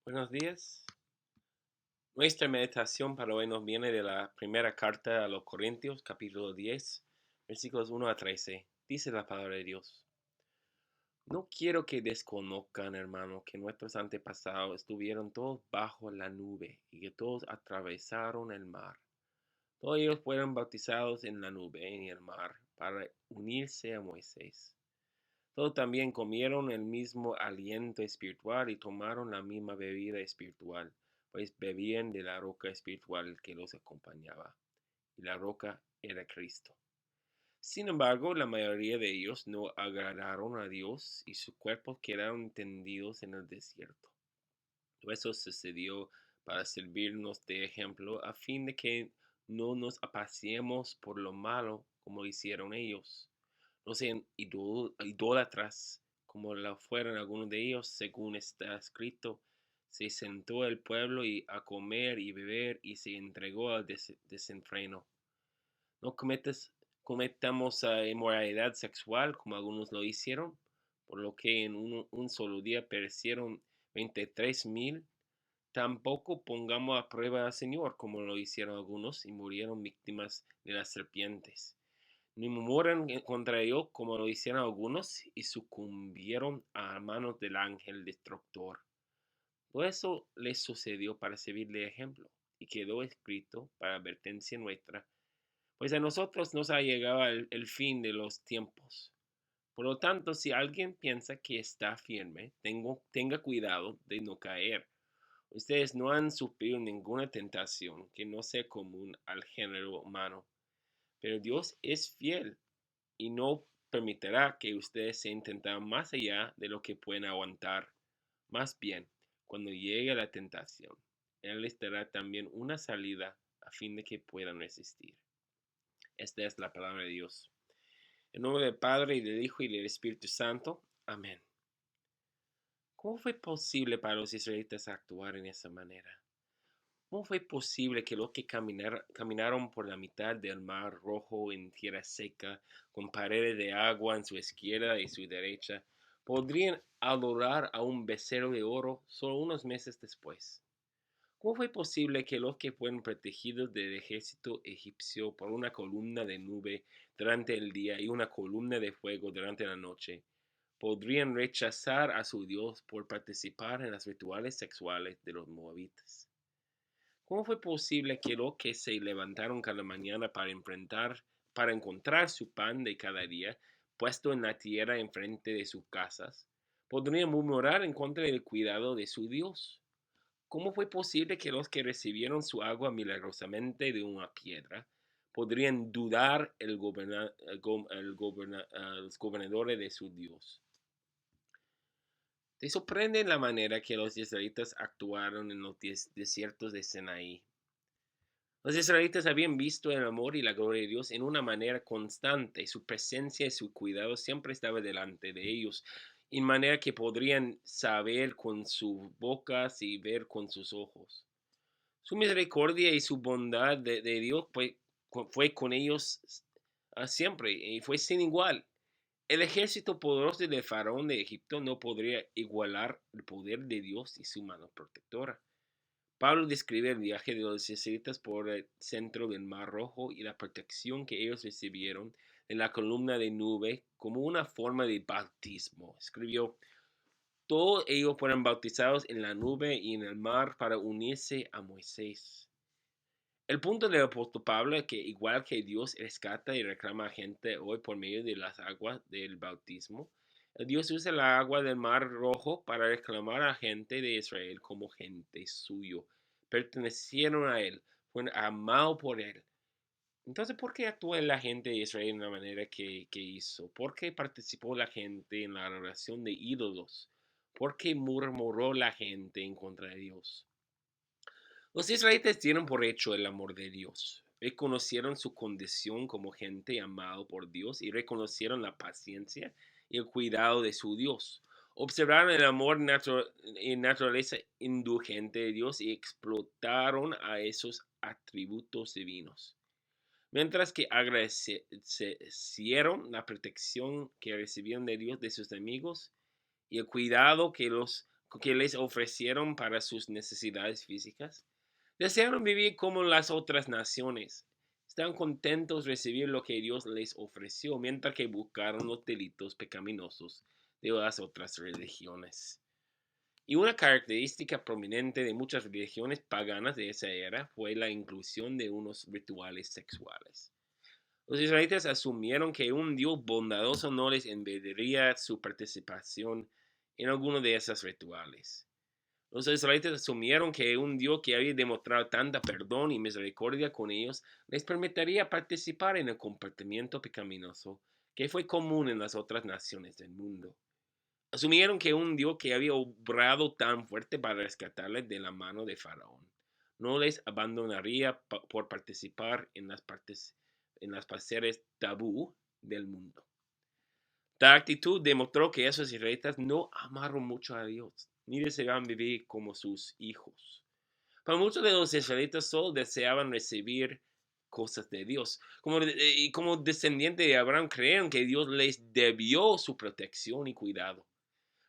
Buenos días. Nuestra meditación para hoy nos viene de la primera carta a los Corintios, capítulo 10, versículos 1 a 13. Dice la palabra de Dios: No quiero que desconozcan, hermano, que nuestros antepasados estuvieron todos bajo la nube y que todos atravesaron el mar. Todos ellos fueron bautizados en la nube y en el mar para unirse a Moisés. Todos también comieron el mismo aliento espiritual y tomaron la misma bebida espiritual, pues bebían de la roca espiritual que los acompañaba, y la roca era Cristo. Sin embargo, la mayoría de ellos no agradaron a Dios y sus cuerpos quedaron tendidos en el desierto. Eso sucedió para servirnos de ejemplo a fin de que no nos apaciemos por lo malo como hicieron ellos. No sean idólatras como lo fueron algunos de ellos, según está escrito. Se sentó el pueblo a comer y beber y se entregó al desenfreno. No cometamos inmoralidad sexual como algunos lo hicieron, por lo que en un solo día perecieron 23,000. Tampoco pongamos a prueba al Señor como lo hicieron algunos y murieron víctimas de las serpientes. Ni murmuran contra ellos como lo hicieron algunos y sucumbieron a manos del ángel destructor. Todo eso les sucedió para servir de ejemplo y quedó escrito para advertencia nuestra, pues a nosotros nos ha llegado el fin de los tiempos. Por lo tanto, si alguien piensa que está firme, tenga cuidado de no caer. Ustedes no han sufrido ninguna tentación que no sea común al género humano, pero Dios es fiel y no permitirá que ustedes se intenten más allá de lo que pueden aguantar. Más bien, cuando llegue la tentación, Él les dará también una salida a fin de que puedan resistir. Esta es la palabra de Dios. En nombre del Padre, y del Hijo, y del Espíritu Santo. Amén. ¿Cómo fue posible para los israelitas actuar en esa manera? ¿Cómo fue posible que los que caminaron por la mitad del mar Rojo en tierra seca, con paredes de agua en su izquierda y su derecha, podrían adorar a un becerro de oro solo unos meses después? ¿Cómo fue posible que los que fueron protegidos del ejército egipcio por una columna de nube durante el día y una columna de fuego durante la noche, podrían rechazar a su Dios por participar en los rituales sexuales de los moabitas? ¿Cómo fue posible que los que se levantaron cada mañana para encontrar su pan de cada día, puesto en la tierra enfrente de sus casas, podrían murmurar en contra del cuidado de su Dios? ¿Cómo fue posible que los que recibieron su agua milagrosamente de una piedra podrían dudar los gobernadores de su Dios? Te sorprende la manera que los israelitas actuaron en los desiertos de Sinaí. Los israelitas habían visto el amor y la gloria de Dios en una manera constante. Su presencia y su cuidado siempre estaba delante de ellos, en manera que podrían saber con sus bocas y ver con sus ojos. Su misericordia y su bondad de Dios fue con ellos siempre y fue sin igual. El ejército poderoso del faraón de Egipto no podría igualar el poder de Dios y su mano protectora. Pablo describe el viaje de los israelitas por el centro del Mar Rojo y la protección que ellos recibieron en la columna de nube como una forma de bautismo. Escribió: todos ellos fueron bautizados en la nube y en el mar para unirse a Moisés. El punto del apóstol Pablo es que igual que Dios rescata y reclama a gente hoy por medio de las aguas del bautismo, Dios usa el agua del Mar Rojo para reclamar a gente de Israel como gente suyo. Pertenecieron a Él, fueron amados por Él. Entonces, ¿por qué actuó la gente de Israel de la manera que hizo? ¿Por qué participó la gente en la adoración de ídolos? ¿Por qué murmuró la gente en contra de Dios? Los israelitas dieron por hecho el amor de Dios. Reconocieron su condición como gente amada por Dios y reconocieron la paciencia y el cuidado de su Dios. Observaron el amor y naturaleza indulgente de Dios y explotaron a esos atributos divinos. Mientras que agradecieron la protección que recibieron de Dios de sus enemigos y el cuidado que los que les ofrecieron para sus necesidades físicas. Desearon vivir como las otras naciones. Estaban contentos de recibir lo que Dios les ofreció, mientras que buscaron los delitos pecaminosos de las otras religiones. Y una característica prominente de muchas religiones paganas de esa era fue la inclusión de unos rituales sexuales. Los israelitas asumieron que un Dios bondadoso no les impediría su participación en alguno de esos rituales. Los israelitas asumieron que un Dios que había demostrado tanta perdón y misericordia con ellos les permitiría participar en el comportamiento pecaminoso que fue común en las otras naciones del mundo. Asumieron que un Dios que había obrado tan fuerte para rescatarles de la mano de Faraón no les abandonaría por participar en las placeres tabú del mundo. Tal actitud demostró que esos israelitas no amaron mucho a Dios, ni deseaban vivir como sus hijos. Para muchos de los israelitas solo deseaban recibir cosas de Dios. Como descendientes de Abraham, creyeron que Dios les debió su protección y cuidado.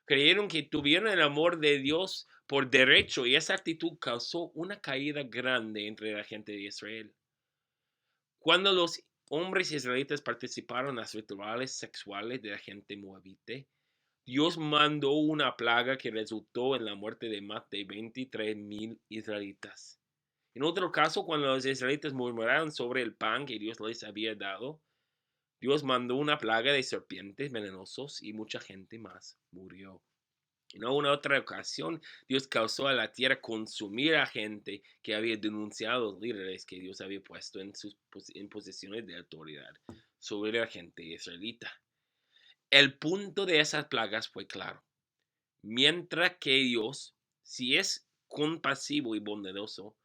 Creyeron que tuvieron el amor de Dios por derecho y esa actitud causó una caída grande entre la gente de Israel. Cuando los hombres israelitas participaron en los rituales sexuales de la gente moabite, Dios mandó una plaga que resultó en la muerte de más de 23,000 israelitas. En otro caso, cuando los israelitas murmuraron sobre el pan que Dios les había dado, Dios mandó una plaga de serpientes venenosos y mucha gente más murió. En una otra ocasión, Dios causó a la tierra consumir a gente que había denunciado a los líderes que Dios había puesto en posiciones de autoridad sobre la gente israelita. El punto de esas plagas fue claro. Mientras que Dios, si es compasivo y bondadoso,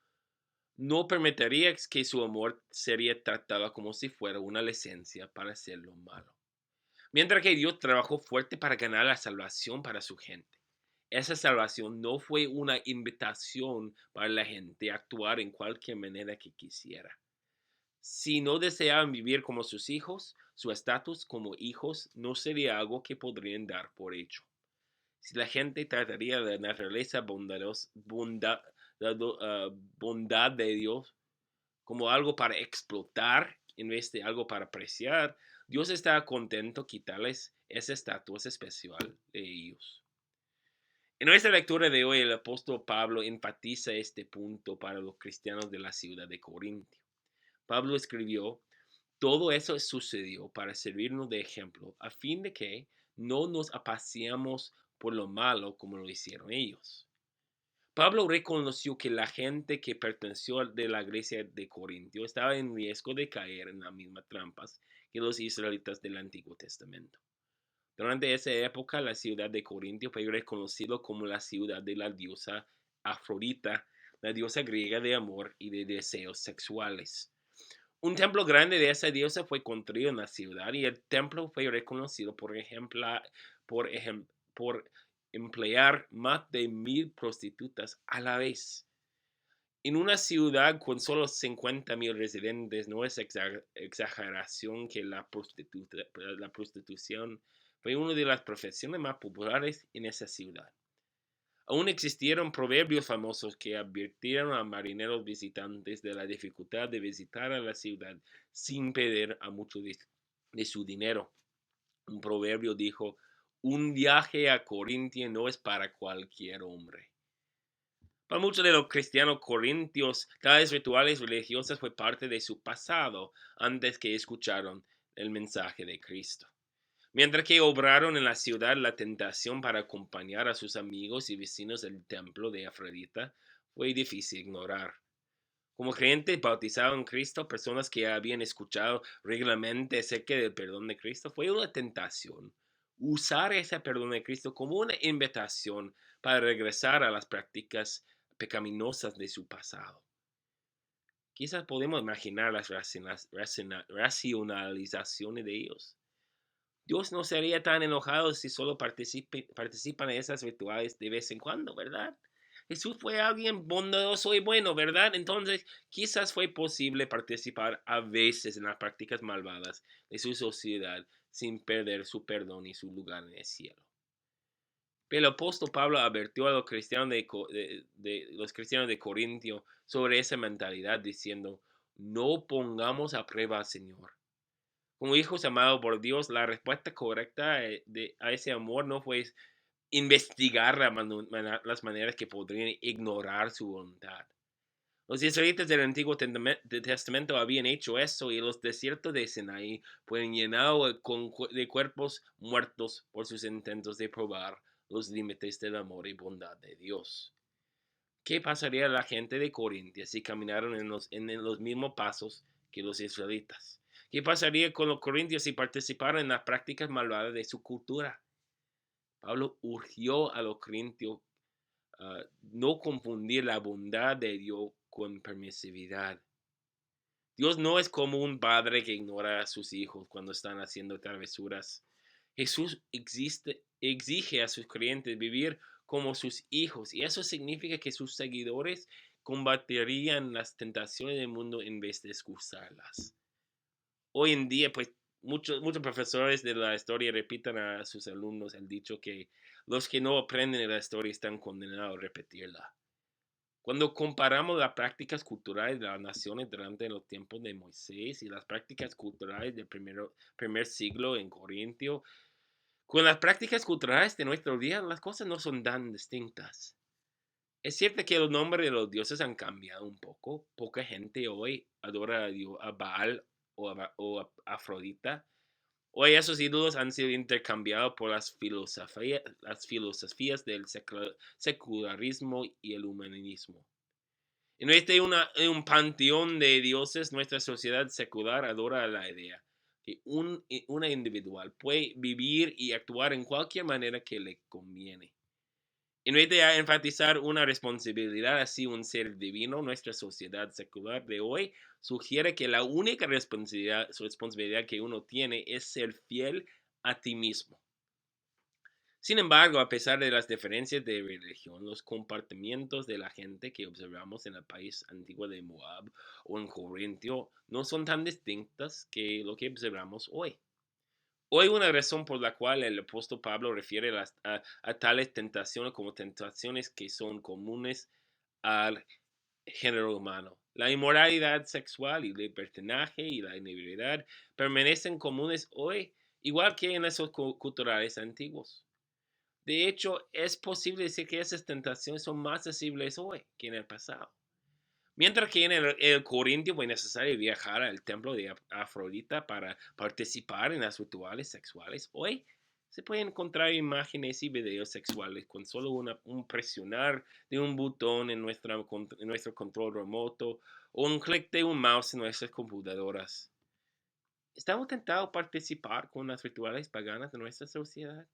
no permitiría que su amor sería tratado como si fuera una licencia para hacer lo malo. Mientras que Dios trabajó fuerte para ganar la salvación para su gente. Esa salvación no fue una invitación para la gente a actuar en cualquier manera que quisiera. Si no deseaban vivir como sus hijos, su estatus como hijos no sería algo que podrían dar por hecho. Si la gente trataría de la naturaleza bondad de Dios como algo para explotar en vez de algo para apreciar, Dios está contento quitarles ese estatus especial de ellos. En nuestra lectura de hoy, el apóstol Pablo enfatiza este punto para los cristianos de la ciudad de Corintio. Pablo escribió, todo eso sucedió para servirnos de ejemplo, a fin de que no nos apaciemos por lo malo como lo hicieron ellos. Pablo reconoció que la gente que perteneció de la iglesia de Corintio estaba en riesgo de caer en las mismas trampas que los israelitas del Antiguo Testamento. Durante esa época, la ciudad de Corintio fue reconocida como la ciudad de la diosa Afrodita, la diosa griega de amor y de deseos sexuales. Un templo grande de esa diosa fue construido en la ciudad y el templo fue reconocido por emplear más de 1,000 prostitutas a la vez. En una ciudad con solo 50,000 residentes, no es exageración que la prostitución fue una de las profesiones más populares en esa ciudad. Aún existieron proverbios famosos que advirtieron a marineros visitantes de la dificultad de visitar a la ciudad sin perder a mucho de su dinero. Un proverbio dijo, un viaje a Corintia no es para cualquier hombre. Para muchos de los cristianos corintios, tales rituales religiosos fue parte de su pasado antes que escucharon el mensaje de Cristo. Mientras que obraron en la ciudad la tentación para acompañar a sus amigos y vecinos del templo de Afrodita fue difícil ignorar. Como creyentes bautizados en Cristo, personas que habían escuchado regularmente acerca del perdón de Cristo, fue una tentación usar ese perdón de Cristo como una invitación para regresar a las prácticas pecaminosas de su pasado. Quizás podemos imaginar las racionalizaciones de ellos. Dios no sería tan enojado si solo participan en esas rituales de vez en cuando, ¿verdad? Jesús fue alguien bondadoso y bueno, ¿verdad? Entonces, quizás fue posible participar a veces en las prácticas malvadas de su sociedad sin perder su perdón y su lugar en el cielo. Pero el apóstol Pablo advirtió a los cristianos los cristianos de Corintio sobre esa mentalidad, diciendo: no pongamos a prueba al Señor. Como hijos amados por Dios, la respuesta correcta a ese amor no fue investigar las maneras que podrían ignorar su voluntad. Los israelitas del Antiguo Testamento habían hecho eso, y los desiertos de Sinaí fueron llenados de cuerpos muertos por sus intentos de probar los límites del amor y bondad de Dios. ¿Qué pasaría a la gente de Corintia si caminaron en los mismos pasos que los israelitas? ¿Qué pasaría con los corintios si participaran en las prácticas malvadas de su cultura? Pablo urgió a los corintios no confundir la bondad de Dios con permisividad. Dios no es como un padre que ignora a sus hijos cuando están haciendo travesuras. Jesús exige a sus creyentes vivir como sus hijos, y eso significa que sus seguidores combatirían las tentaciones del mundo en vez de excusarlas. Hoy en día, pues, muchos profesores de la historia repiten a sus alumnos el dicho que los que no aprenden de la historia están condenados a repetirla. Cuando comparamos las prácticas culturales de las naciones durante los tiempos de Moisés y las prácticas culturales del primer siglo en Corintio, con las prácticas culturales de nuestro día, las cosas no son tan distintas. Es cierto que los nombres de los dioses han cambiado un poco. Poca gente hoy adora a Baal o a Afrodita. Hoy esos ídolos han sido intercambiados por las filosofías del secularismo y el humanismo. En vez de un panteón de dioses, nuestra sociedad secular adora la idea que una individual puede vivir y actuar en cualquier manera que le conviene. En vez de enfatizar una responsabilidad hacia un ser divino, nuestra sociedad secular de hoy sugiere que la única responsabilidad que uno tiene es ser fiel a ti mismo. Sin embargo, a pesar de las diferencias de religión, los comportamientos de la gente que observamos en el país antiguo de Moab o en Corintio no son tan distintas que lo que observamos hoy. Hoy una razón por la cual el apóstol Pablo refiere a tales tentaciones como tentaciones que son comunes al género humano. La inmoralidad sexual y el libertinaje y la infidelidad permanecen comunes hoy, igual que en esos culturales antiguos. De hecho, es posible decir que esas tentaciones son más accesibles hoy que en el pasado. Mientras que en el Corintio fue necesario viajar al templo de Afrodita para participar en las rituales sexuales, hoy se pueden encontrar imágenes y videos sexuales con solo un presionar de un botón en nuestro control remoto o un clic de un mouse en nuestras computadoras. ¿Estamos tentados a participar con las rituales paganas de nuestra sociedad?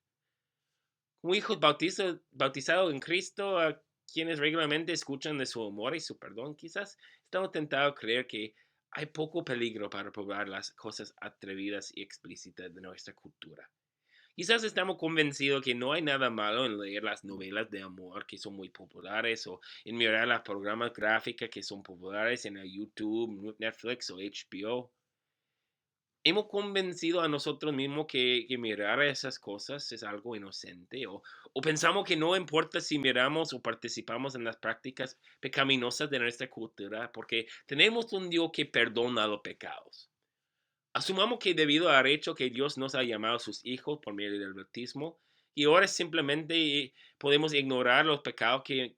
Como hijos bautizados en Cristo, a quienes regularmente escuchan de su amor y su perdón, quizás estamos tentados a creer que hay poco peligro para probar las cosas atrevidas y explícitas de nuestra cultura. Quizás estamos convencidos que no hay nada malo en leer las novelas de amor que son muy populares, o en mirar los programas gráficos que son populares en el YouTube, Netflix o HBO. Hemos convencido a nosotros mismos que mirar esas cosas es algo inocente, o pensamos que no importa si miramos o participamos en las prácticas pecaminosas de nuestra cultura porque tenemos un Dios que perdona los pecados. Asumamos que debido al hecho que Dios nos ha llamado a sus hijos por medio del bautismo, y ahora simplemente podemos ignorar los pecados que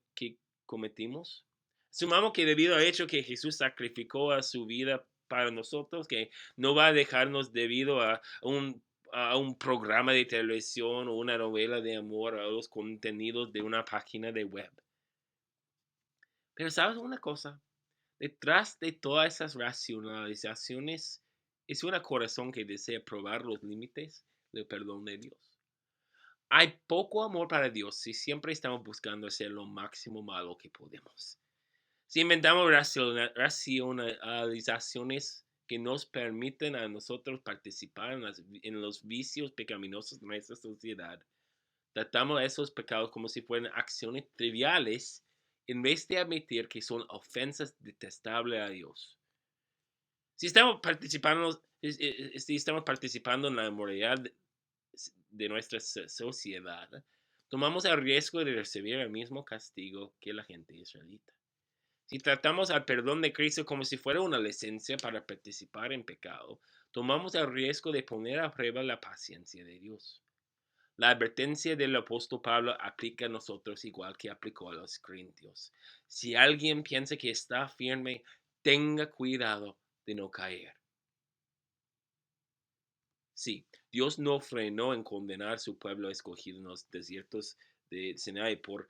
cometimos. Asumamos que debido al hecho que Jesús sacrificó a su vida para nosotros, que no va a dejarnos debido a un programa de televisión o una novela de amor, a los contenidos de una página de web. Pero ¿sabes una cosa? Detrás de todas esas racionalizaciones es un corazón que desea probar los límites del perdón de Dios. Hay poco amor para Dios si siempre estamos buscando hacer lo máximo malo que podemos. Si inventamos racionalizaciones que nos permiten a nosotros participar en los vicios pecaminosos de nuestra sociedad, tratamos a esos pecados como si fueran acciones triviales en vez de admitir que son ofensas detestables a Dios. Si estamos participando en la moralidad de nuestra sociedad, tomamos el riesgo de recibir el mismo castigo que la gente israelita. Si tratamos al perdón de Cristo como si fuera una licencia para participar en pecado, tomamos el riesgo de poner a prueba la paciencia de Dios. La advertencia del apóstol Pablo aplica a nosotros igual que aplicó a los corintios. Si alguien piensa que está firme, tenga cuidado de no caer. Sí, Dios no frenó en condenar a su pueblo escogido en los desiertos de Sinai por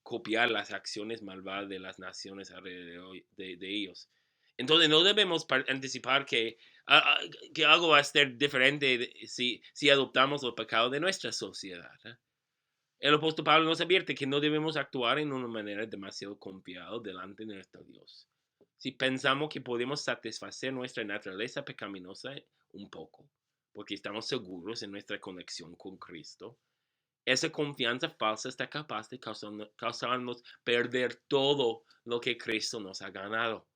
copiar las acciones malvadas de las naciones alrededor de ellos. Entonces no debemos anticipar que algo va a ser diferente si adoptamos los pecados de nuestra sociedad. El apóstol Pablo nos advierte que no debemos actuar en una manera demasiado confiada delante de nuestro Dios. Si pensamos que podemos satisfacer nuestra naturaleza pecaminosa un poco, porque estamos seguros en nuestra conexión con Cristo, esa confianza falsa está capaz de causarnos perder todo lo que Cristo nos ha ganado.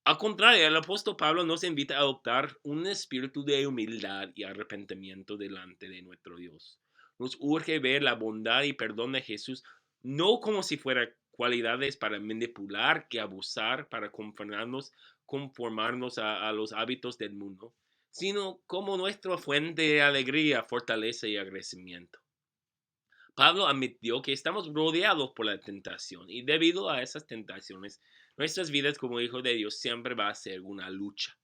Al contrario, el apóstol Pablo nos invita a adoptar un espíritu de humildad y arrepentimiento delante de nuestro Dios. Nos urge ver la bondad y perdón de Jesús no como si fueran cualidades para manipular y abusar, para conformarnos a los hábitos del mundo, sino como nuestra fuente de alegría, fortaleza y agradecimiento. Pablo admitió que estamos rodeados por la tentación y debido a esas tentaciones, nuestras vidas como hijos de Dios siempre va a ser una lucha.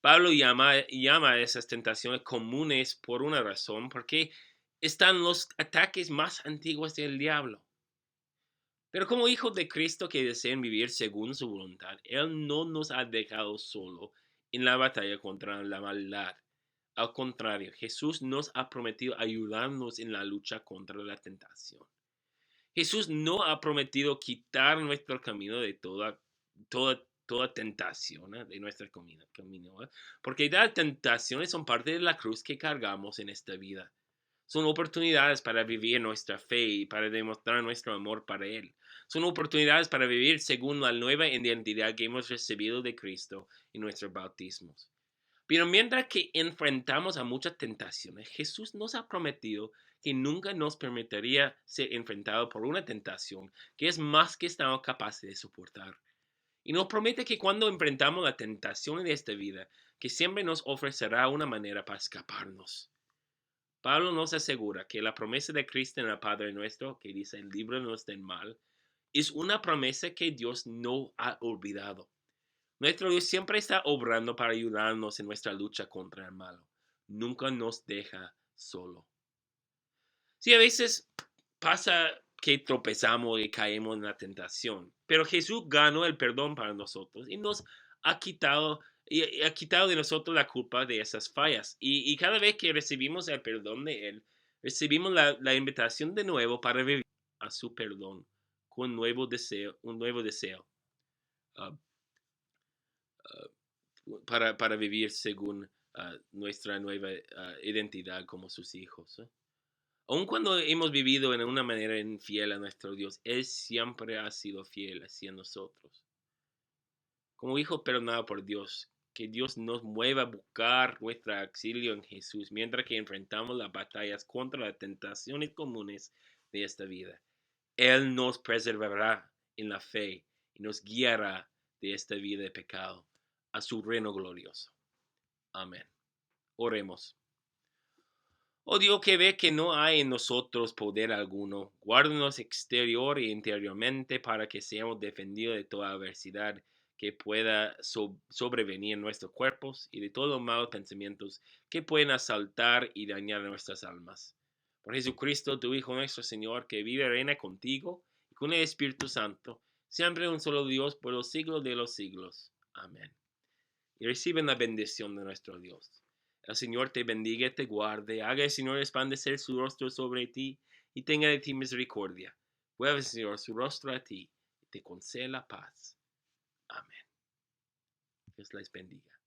Pablo llama a esas tentaciones comunes por una razón, porque están los ataques más antiguos del diablo. Pero como hijos de Cristo que desean vivir según su voluntad, Él no nos ha dejado solo en la batalla contra la maldad. Al contrario, Jesús nos ha prometido ayudarnos en la lucha contra la tentación. Jesús no ha prometido quitar nuestro camino de toda tentación, de nuestro camino, porque las tentaciones son parte de la cruz que cargamos en esta vida. Son oportunidades para vivir nuestra fe y para demostrar nuestro amor para Él. Son oportunidades para vivir según la nueva identidad que hemos recibido de Cristo en nuestros bautismos. Pero mientras que enfrentamos a muchas tentaciones, Jesús nos ha prometido que nunca nos permitiría ser enfrentados por una tentación que es más que estamos capaces de soportar. Y nos promete que cuando enfrentamos la tentación de esta vida, que siempre nos ofrecerá una manera para escaparnos. Pablo nos asegura que la promesa de Cristo en el Padre nuestro, que dice, líbranos del mal, es una promesa que Dios no ha olvidado. Nuestro Dios siempre está obrando para ayudarnos en nuestra lucha contra el malo. Nunca nos deja solo. Sí, a veces pasa que tropezamos y caemos en la tentación, pero Jesús ganó el perdón para nosotros y nos ha quitado, ha quitado de nosotros la culpa de esas fallas. Y cada vez que recibimos el perdón de Él, recibimos la invitación de nuevo para vivir a su perdón con un nuevo deseo. ah, para vivir según nuestra nueva identidad como sus hijos. Aun cuando hemos vivido en una manera infiel a nuestro Dios, Él siempre ha sido fiel hacia nosotros. Como hijos perdonados por Dios, que Dios nos mueva a buscar nuestro auxilio en Jesús mientras que enfrentamos las batallas contra las tentaciones comunes de esta vida. Él nos preservará en la fe y nos guiará de esta vida de pecado a su reino glorioso. Amén. Oremos. Oh Dios, que ve que no hay en nosotros poder alguno, guárdanos exterior e interiormente para que seamos defendidos de toda adversidad que pueda sobrevenir en nuestros cuerpos y de todos los malos pensamientos que pueden asaltar y dañar nuestras almas. Por Jesucristo, tu Hijo nuestro Señor, que vive y reina contigo y con el Espíritu Santo, siempre un solo Dios por los siglos de los siglos. Amén. Y reciben la bendición de nuestro Dios. El Señor te bendiga y te guarde, haga el Señor resplandecer su rostro sobre ti y tenga de ti misericordia. Vuelve el Señor su rostro a ti y te conceda la paz. Amén. Dios les bendiga.